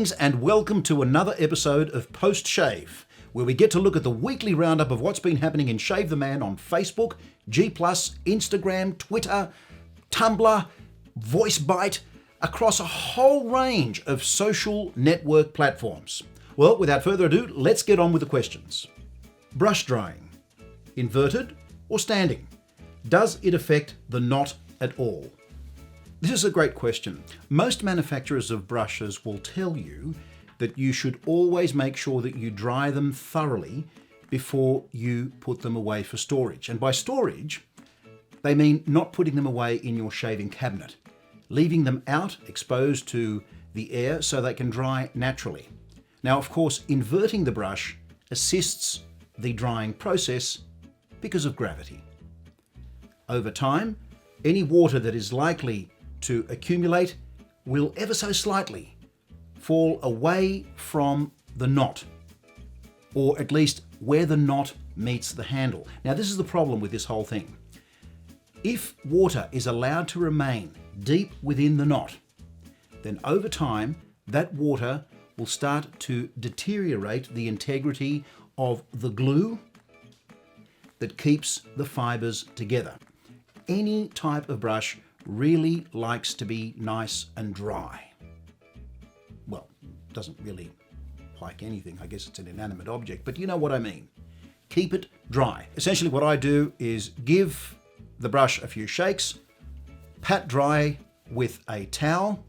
Greetings and welcome to another episode of Post Shave, where we get to look at the weekly roundup of what's been happening in Shave the Man on Facebook, G+, Instagram, Twitter, Tumblr, VoiceBite, across a whole range of social network platforms. Well, without further ado, let's get on with the questions. Brush drying. Inverted or standing? Does it affect the knot at all? This is a great question. Most manufacturers of brushes will tell you that you should always make sure that you dry them thoroughly before you put them away for storage. And by storage, they mean not putting them away in your shaving cabinet, leaving them out exposed to the air so they can dry naturally. Now, of course, inverting the brush assists the drying process because of gravity. Over time, any water that is likely to accumulate will ever so slightly fall away from the knot, or at least where the knot meets the handle. Now, this is the problem with this whole thing. If water is allowed to remain deep within the knot, then over time, that water will start to deteriorate the integrity of the glue that keeps the fibers together. Any type of brush really likes to be nice and dry. Well, doesn't really like anything. I guess it's an inanimate object, but you know what I mean. Keep it dry. Essentially what I do is give the brush a few shakes, pat dry with a towel,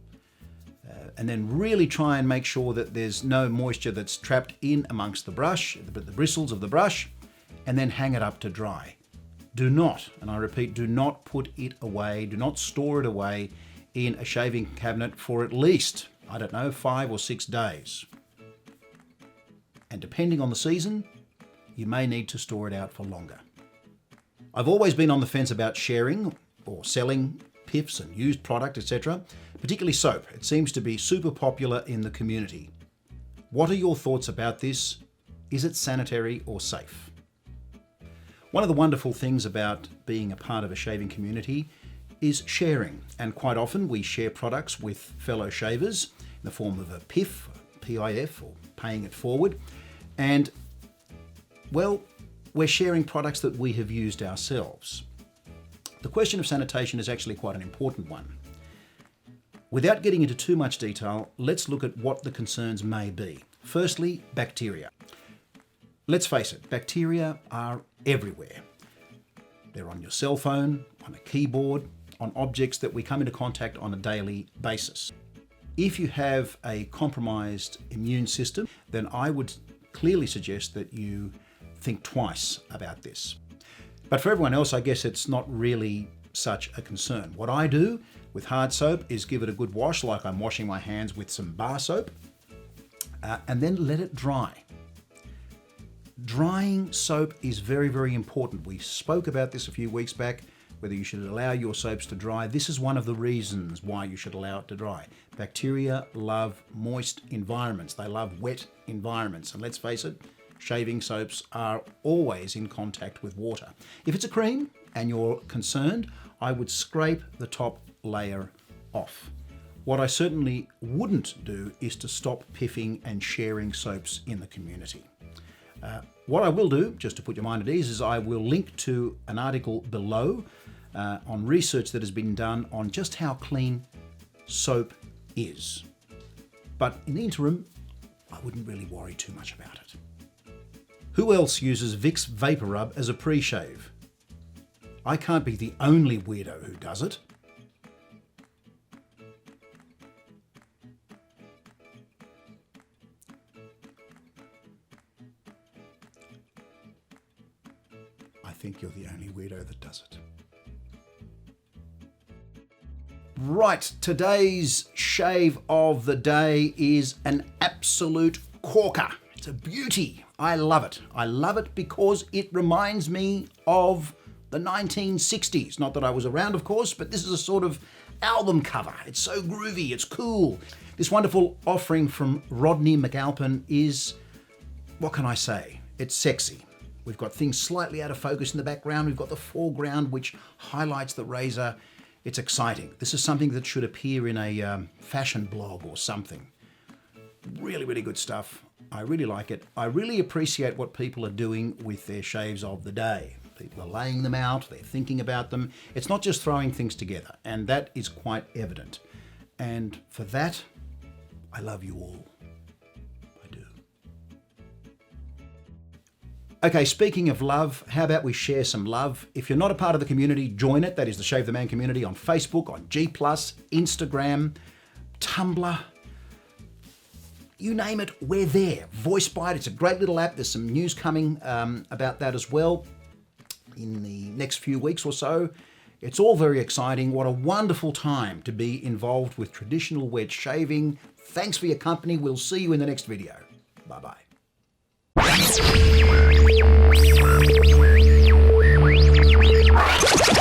and then really try and make sure that there's no moisture that's trapped in amongst the brush, the bristles of the brush, and then hang it up to dry. Do not, and I repeat, do not put it away, do not store it away in a shaving cabinet for at least, 5 or 6 days. And depending on the season, you may need to store it out for longer. I've always been on the fence about sharing or selling piffs and used product, etc., particularly soap. It seems to be super popular in the community. What are your thoughts about this? Is it sanitary or safe? One of the wonderful things about being a part of a shaving community is sharing, and quite often we share products with fellow shavers in the form of a PIF, PIF, or paying it forward, and well, we're sharing products that we have used ourselves. The question of sanitation is actually quite an important one. Without getting into too much detail, let's look at what the concerns may be. Firstly, bacteria. Let's face it, bacteria are everywhere. They're on your cell phone, on a keyboard, on objects that we come into contact on a daily basis. If you have a compromised immune system, then I would clearly suggest that you think twice about this. But for everyone else, I guess it's not really such a concern. What I do with hard soap is give it a good wash, like I'm washing my hands with some bar soap, and then let it dry. Drying soap is very, very important. We spoke about this a few weeks back, whether you should allow your soaps to dry. This is one of the reasons why you should allow it to dry. Bacteria love moist environments. They love wet environments. And let's face it, shaving soaps are always in contact with water. If it's a cream and you're concerned, I would scrape the top layer off. What I certainly wouldn't do is to stop piffing and sharing soaps in the community. What I will do, just to put your mind at ease, is I will link to an article below on research that has been done on just how clean soap is. But in the interim, I wouldn't really worry too much about it. Who else uses Vicks Vapor Rub as a pre-shave? I can't be the only weirdo who does it. I think you're the only weirdo that does it. Right, today's shave of the day is an absolute corker. It's a beauty. I love it. I love it because it reminds me of the 1960s. Not that I was around, of course, but this is a sort of album cover. It's so groovy, it's cool. This wonderful offering from Rodney McAlpin is, what can I say? It's sexy. We've got things slightly out of focus in the background. We've got the foreground, which highlights the razor. It's exciting. This is something that should appear in a fashion blog or something. really, really good stuff. I really like it. I really appreciate what people are doing with their shaves of the day. People are laying them out, they're thinking about them. It's not just throwing things together, and that is quite evident. And for that, I love you all. I do. Okay, speaking of love, how about we share some love? If you're not a part of the community, join it. That is the Shave the Man community on Facebook, on G+, Instagram, Tumblr. You name it, we're there. VoiceBite, it's a great little app. There's some news coming about that as well in the next few weeks or so. It's all very exciting. What a wonderful time to be involved with traditional wedge shaving. Thanks for your company. We'll see you in the next video. Bye-bye.